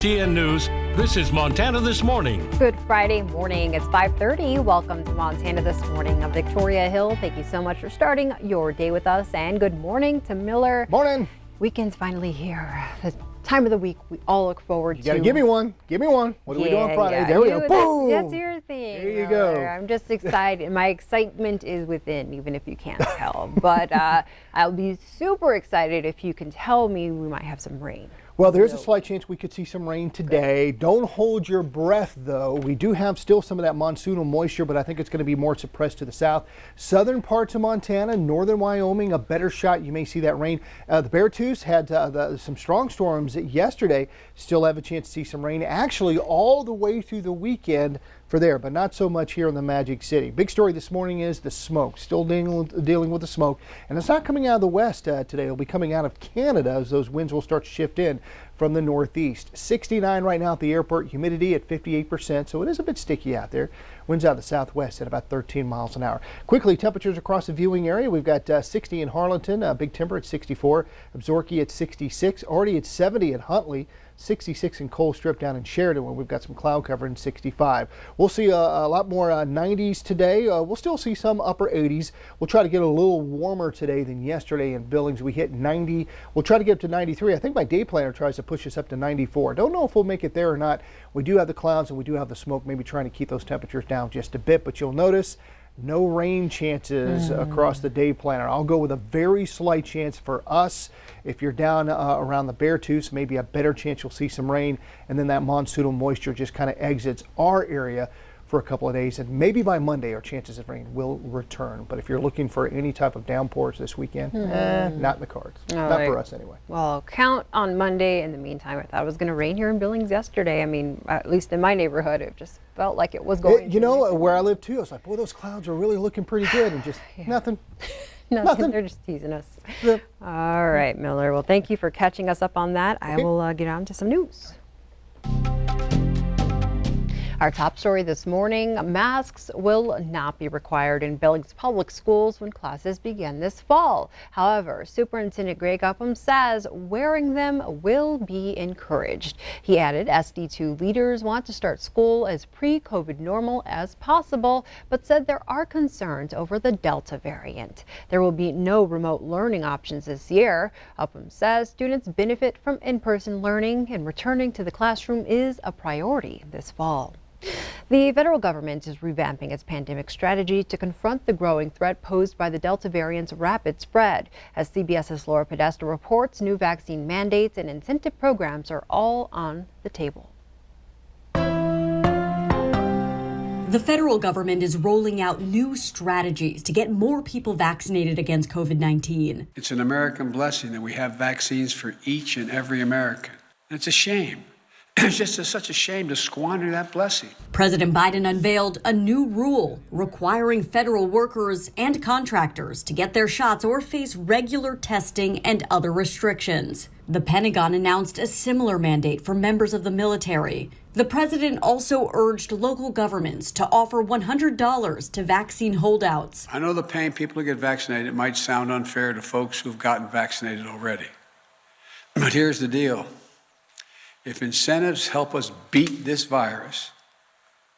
TN News, this is Montana This Morning. Good Friday morning. It's 5:30. Welcome to Montana This Morning. I'm Victoria Hill. Thank you so much for starting your day with us. And good morning to Miller. Morning. Weekend's finally here. The time of the week we all look forward to. You gotta give me one. Give me one. What do we do on Friday? Yeah, there we go. Boom. That's your thing. There you Miller. go. I'm just excited. My excitement is within, even if you can't tell. But I'll be super excited if you can tell me we might have some rain. Well, there is a slight chance we could see some rain today. Don't hold your breath, though. We do have still some of that monsoonal moisture, but I think it's going to be more suppressed to the south. Southern parts of Montana, northern Wyoming, a better shot. You may see that rain. The Beartooths had some strong storms yesterday. Still have a chance to see some rain, actually all the way through the weekend for there, but not so much here in the Magic City. Big story this morning is the smoke. Still dealing with the smoke, and it's not coming out of the west today. It'll be coming out of Canada as those winds will start to shift in from the northeast. 69 right now at the airport, humidity at 58%, so it is a bit sticky out there. Winds out of the southwest at about 13 miles an hour. Quickly, temperatures across the viewing area. We've got 60 in Harlingen, Big Timber at 64, Absaroka at 66, already at 70 at Huntley, 66 in Coal Strip down in Sheridan, where we've got some cloud cover, in 65. We'll see a lot more 90s today. We'll still see some upper 80s. We'll try to get a little warmer today than yesterday in Billings. We hit 90. We'll try to get up to 93. I think my day planner tries to push us up to 94. Don't know if we'll make it there or not. We do have the clouds and we do have the smoke, maybe trying to keep those temperatures down just a bit, but you'll notice no rain chances across the day planner. I'll go with a very slight chance for us. If you're down around the Beartooths, maybe a better chance you'll see some rain, and then that monsoonal moisture just kind of exits our area for a couple of days, and maybe by Monday our chances of rain will return. But if you're looking for any type of downpours this weekend, not in the cards. Not for us anyway. Well, count on Monday. In the meantime, I thought it was going to rain here in Billings yesterday. I mean, at least in my neighborhood, it just felt like it was going to. You know, where I live too, I was like, boy, those clouds are really looking pretty good, and just nothing. Nothing. They're just teasing us. Yep. All right, Miller. Well, thank you for catching us up on that. Okay. I will get on to some news. Our top story this morning, masks will not be required in Billings public schools when classes begin this fall. However, Superintendent Greg Upham says wearing them will be encouraged. He added SD2 leaders want to start school as pre-COVID normal as possible, but said there are concerns over the Delta variant. There will be no remote learning options this year. Upham says students benefit from in-person learning, and returning to the classroom is a priority this fall. The federal government is revamping its pandemic strategy to confront the growing threat posed by the Delta variant's rapid spread. As CBS's Laura Podesta reports, new vaccine mandates and incentive programs are all on the table. The federal government is rolling out new strategies to get more people vaccinated against COVID-19. It's an American blessing that we have vaccines for each and every American. And it's a shame. It's just such a shame to squander that blessing. President Biden unveiled a new rule requiring federal workers and contractors to get their shots or face regular testing and other restrictions. The Pentagon announced a similar mandate for members of the military. The president also urged local governments to offer $100 to vaccine holdouts. I know the paying people to get vaccinated might sound unfair to folks who've gotten vaccinated already. But here's the deal. If incentives help us beat this virus,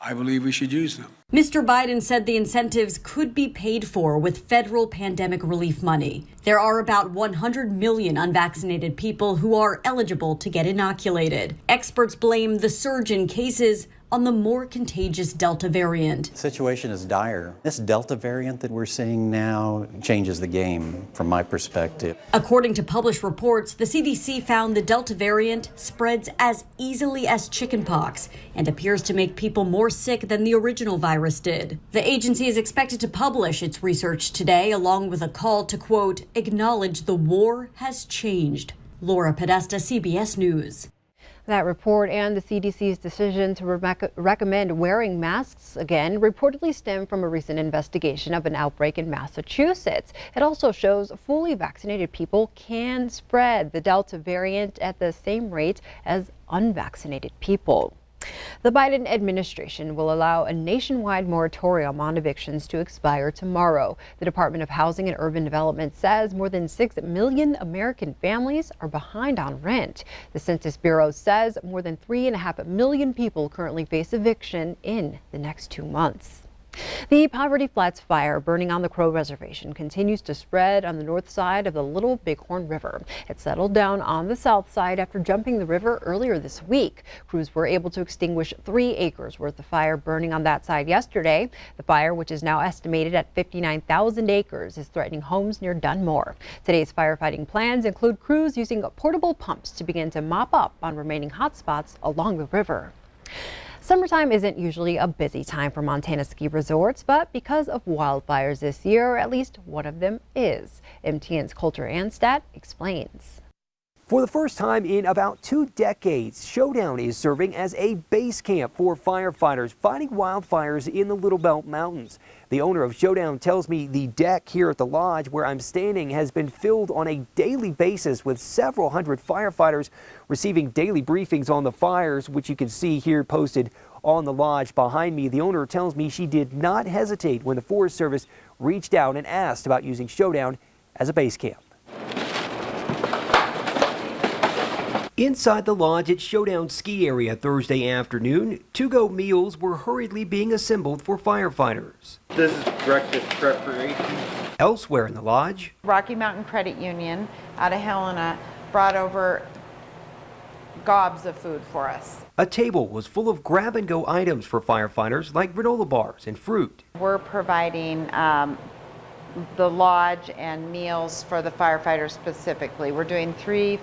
I believe we should use them. Mr. Biden said the incentives could be paid for with federal pandemic relief money. There are about 100 million unvaccinated people who are eligible to get inoculated. Experts blame the surge in cases on the more contagious Delta variant. The situation is dire. This Delta variant that we're seeing now changes the game from my perspective. According to published reports, the CDC found the Delta variant spreads as easily as chickenpox and appears to make people more sick than the original virus did. The agency is expected to publish its research today, along with a call to, quote, acknowledge the war has changed. Laura Podesta, CBS News. That report and the CDC's decision to recommend wearing masks again reportedly stem from a recent investigation of an outbreak in Massachusetts. It also shows fully vaccinated people can spread the Delta variant at the same rate as unvaccinated people. The Biden administration will allow a nationwide moratorium on evictions to expire tomorrow. The Department of Housing and Urban Development says more than 6 million American families are behind on rent. The Census Bureau says more than 3.5 million people currently face eviction in the next 2 months. The Poverty Flats fire burning on the Crow Reservation continues to spread on the north side of the Little Bighorn River. It settled down on the south side after jumping the river earlier this week. Crews were able to extinguish 3 acres worth of fire burning on that side yesterday. The fire, which is now estimated at 59,000 acres, is threatening homes near Dunmore. Today's firefighting plans include crews using portable pumps to begin to mop up on remaining hot spots along the river. Summertime isn't usually a busy time for Montana ski resorts, but because of wildfires this year, at least one of them is. MTN's Coulter Anstad explains. For the first time in about 2 decades, Showdown is serving as a base camp for firefighters fighting wildfires in the Little Belt Mountains. The owner of Showdown tells me the deck here at the lodge where I'm standing has been filled on a daily basis with several hundred firefighters receiving daily briefings on the fires, which you can see here posted on the lodge behind me. The owner tells me she did not hesitate when the Forest Service reached out and asked about using Showdown as a base camp. Inside the lodge at Showdown ski area Thursday afternoon, to-go meals were hurriedly being assembled for firefighters. This is breakfast preparation. Elsewhere in the lodge, Rocky Mountain Credit Union out of Helena brought over gobs of food for us. a table was full of grab-and-go items for firefighters like granola bars and fruit. We're providing the lodge and meals for the firefighters specifically. We're doing 3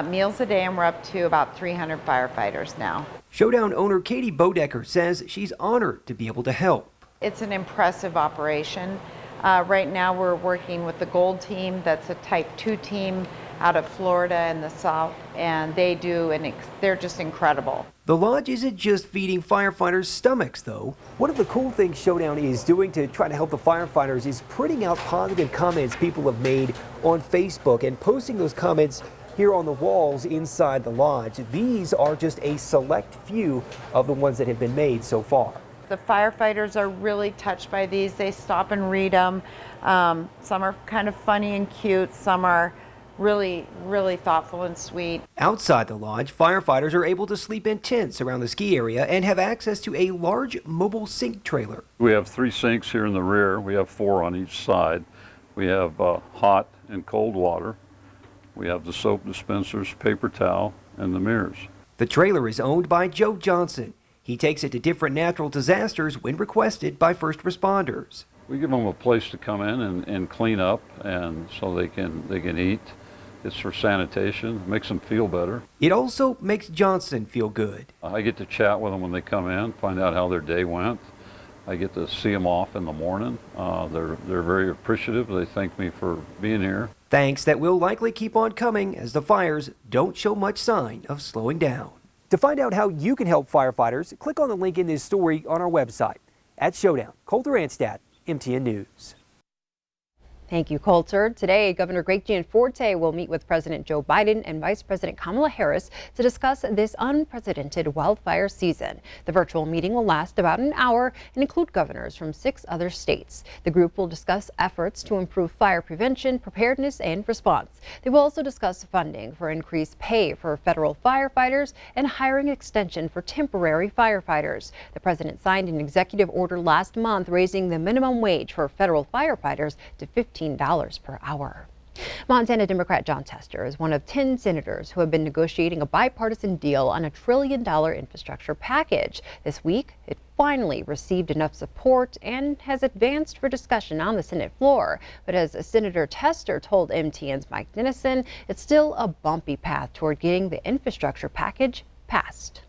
meals a day, and we're up to about 300 firefighters now. Showdown owner Katie Bodecker says she's honored to be able to help. It's an impressive operation. Right now we're working with the Gold team, that's a Type 2 team out of Florida in the south, and they're just incredible. The lodge isn't just feeding firefighters' stomachs, though. One of the cool things Showdown is doing to try to help the firefighters is printing out positive comments people have made on Facebook and posting those comments here on the walls inside the lodge. These are just a select few of the ones that have been made so far. The firefighters are really touched by these. They stop and read them. Some are kind of funny and cute. Some are really, really thoughtful and sweet. Outside the lodge, firefighters are able to sleep in tents around the ski area and have access to a large mobile sink trailer. We have 3 sinks here in the rear. We have 4 on each side. We have hot and cold water. We have the soap dispensers, paper towel, and the mirrors. The trailer is owned by Joe Johnson. He takes it to different natural disasters when requested by first responders. We give them a place to come in and clean up, and so they can eat. It's for sanitation, makes them feel better. It also makes Johnson feel good. I get to chat with them when they come in, find out how their day went. I get to see them off in the morning. They're very appreciative. They thank me for being here. Thanks that will likely keep on coming as the fires don't show much sign of slowing down. To find out how you can help firefighters, click on the link in this story on our website. At Showdown, Coulter Anstad, MTN News. Thank you, Coulter. Today, Governor Greg Gianforte will meet with President Joe Biden and Vice President Kamala Harris to discuss this unprecedented wildfire season. The virtual meeting will last about an hour and include governors from 6 other states. The group will discuss efforts to improve fire prevention, preparedness, and response. They will also discuss funding for increased pay for federal firefighters and hiring extension for temporary firefighters. The president signed an executive order last month raising the minimum wage for federal firefighters to $15 per hour. Montana Democrat John Tester is one of 10 senators who have been negotiating a bipartisan deal on a $1 trillion infrastructure package. This week, it finally received enough support and has advanced for discussion on the Senate floor. But as Senator Tester told MTN's Mike Dennison, it's still a bumpy path toward getting the infrastructure package passed.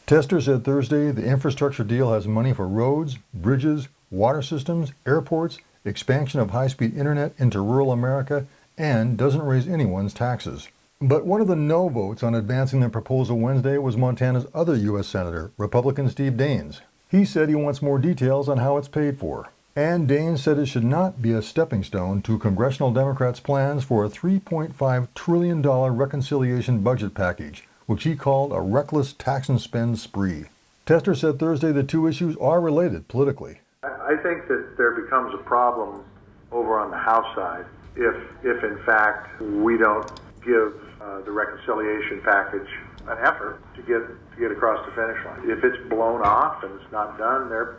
Tester said Thursday the infrastructure deal has money for roads, bridges, water systems, airports, expansion of high-speed internet into rural America, and doesn't raise anyone's taxes. But one of the no votes on advancing the proposal Wednesday was Montana's other U.S. Senator, Republican Steve Daines. He said he wants more details on how it's paid for. And Daines said it should not be a stepping stone to congressional Democrats' plans for a $3.5 trillion reconciliation budget package, which he called a reckless tax and spend spree. Tester said Thursday the two issues are related politically. I think that there becomes a problem over on the House side if in fact we don't give the reconciliation package an effort to get across the finish line. If it's blown off and it's not done, they're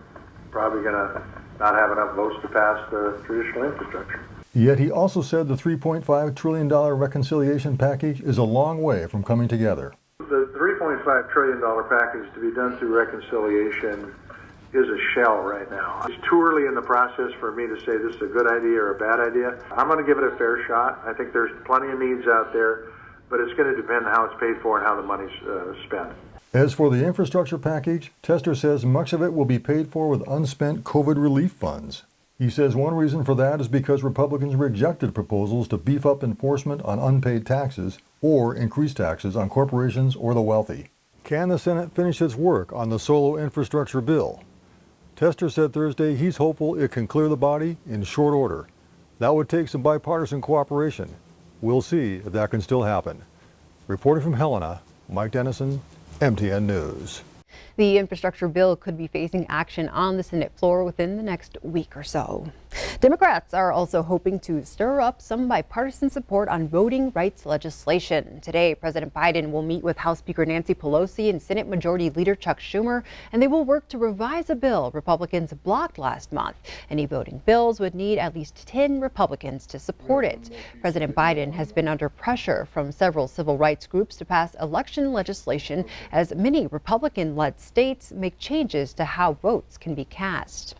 probably going to not have enough votes to pass the traditional infrastructure. Yet he also said the $3.5 trillion reconciliation package is a long way from coming together. The $3.5 trillion package to be done through reconciliation is a shell right now. It's too early in the process for me to say this is a good idea or a bad idea. I'm going to give it a fair shot. I think there's plenty of needs out there, but it's going to depend on how it's paid for and how the money's spent. As for the infrastructure package, Tester says much of it will be paid for with unspent COVID relief funds. He says one reason for that is because Republicans rejected proposals to beef up enforcement on unpaid taxes or increase taxes on corporations or the wealthy. Can the Senate finish its work on the solo infrastructure bill? Tester said Thursday he's hopeful it can clear the body in short order. That would take some bipartisan cooperation. We'll see if that can still happen. Reporting from Helena, Mike Dennison, MTN News. The infrastructure bill could be facing action on the Senate floor within the next week or so. Democrats are also hoping to stir up some bipartisan support on voting rights legislation. Today, President Biden will meet with House Speaker Nancy Pelosi and Senate Majority Leader Chuck Schumer, and they will work to revise a bill Republicans blocked last month. Any voting bills would need at least 10 Republicans to support it. President Biden has been under pressure from several civil rights groups to pass election legislation as many Republican-led states make changes to how votes can be cast.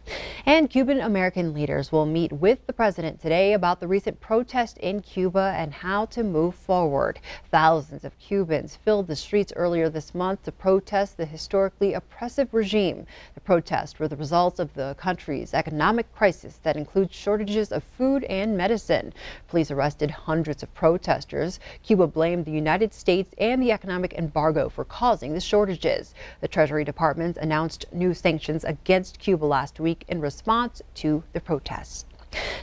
And Cuban American leaders will meet with the president today about the recent protest in Cuba and how to move forward. Thousands of Cubans filled the streets earlier this month to protest the historically oppressive regime. The protests were the result of the country's economic crisis that includes shortages of food and medicine. Police arrested hundreds of protesters. Cuba blamed the United States and the economic embargo for causing the shortages. The Treasury Department announced new sanctions against Cuba last week in response to the protests.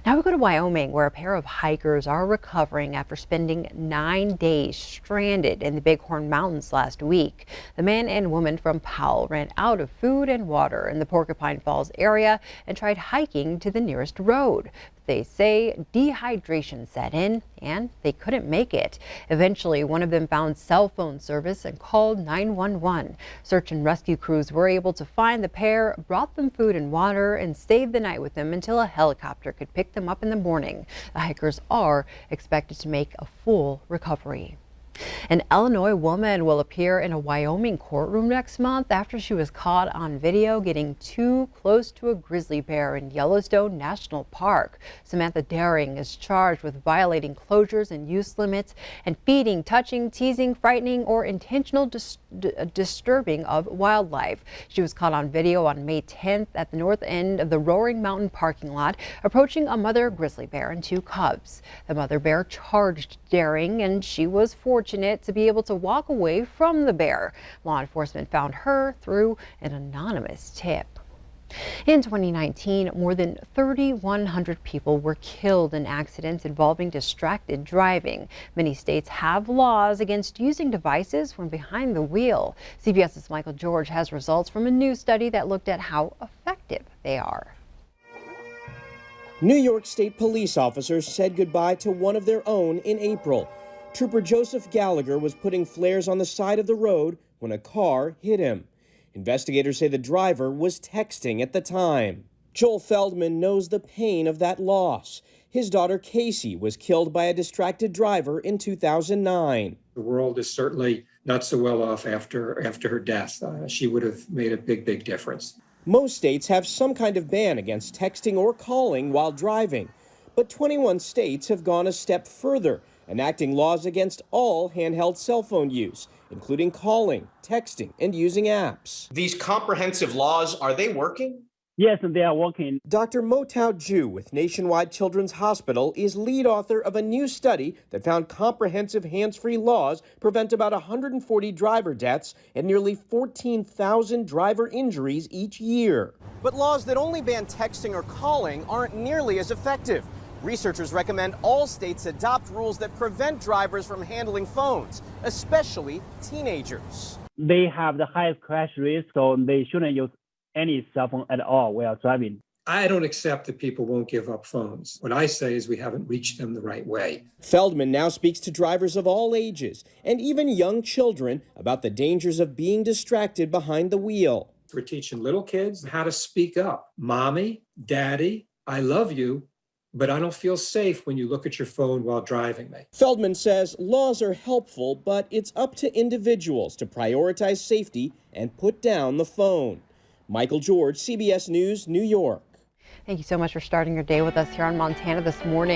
Now we go to Wyoming, where a pair of hikers are recovering after spending 9 days stranded in the Bighorn Mountains last week. The man and woman from Powell ran out of food and water in the Porcupine Falls area and tried hiking to the nearest road. They say dehydration set in and they couldn't make it. Eventually, one of them found cell phone service and called 911. Search and rescue crews were able to find the pair, brought them food and water, and stayed the night with them until a helicopter could pick them up in the morning. The hikers are expected to make a full recovery. An Illinois woman will appear in a Wyoming courtroom next month after she was caught on video getting too close to a grizzly bear in Yellowstone National Park. Samantha Daring is charged with violating closures and use limits and feeding, touching, teasing, frightening, or intentional disturbing of wildlife. She was caught on video on May 10th at the north end of the Roaring Mountain parking lot, approaching a mother grizzly bear and two cubs. The mother bear charged Daring, and she was fortunate to be able to walk away from the bear. Law enforcement found her through an anonymous tip. In 2019, more than 3,100 people were killed in accidents involving distracted driving. Many states have laws against using devices when behind the wheel. CBS's Michael George has results from a new study that looked at how effective they are. New York State police officers said goodbye to one of their own in April. Trooper Joseph Gallagher was putting flares on the side of the road when a car hit him. Investigators say the driver was texting at the time. Joel Feldman knows the pain of that loss. His daughter Casey was killed by a distracted driver in 2009. The world is certainly not so well off after her death. She would have made a big difference. Most states have some kind of ban against texting or calling while driving, but 21 states have gone a step further, enacting laws against all handheld cell phone use, including calling, texting, and using apps. These comprehensive laws, are they working? Yes, they are working. Dr. Motao Ju with Nationwide Children's Hospital is lead author of a new study that found comprehensive hands-free laws prevent about 140 driver deaths and nearly 14,000 driver injuries each year. But laws that only ban texting or calling aren't nearly as effective. Researchers recommend all states adopt rules that prevent drivers from handling phones, especially teenagers. They have the highest crash risk, so they shouldn't use any cell phone at all while driving. I don't accept that people won't give up phones. What I say is we haven't reached them the right way. Feldman now speaks to drivers of all ages and even young children about the dangers of being distracted behind the wheel. We're teaching little kids how to speak up. Mommy, Daddy, I love you, but I don't feel safe when you look at your phone while driving me. Feldman says laws are helpful, but it's up to individuals to prioritize safety and put down the phone. Michael George, CBS News, New York. Thank you so much for starting your day with us here on Montana This Morning.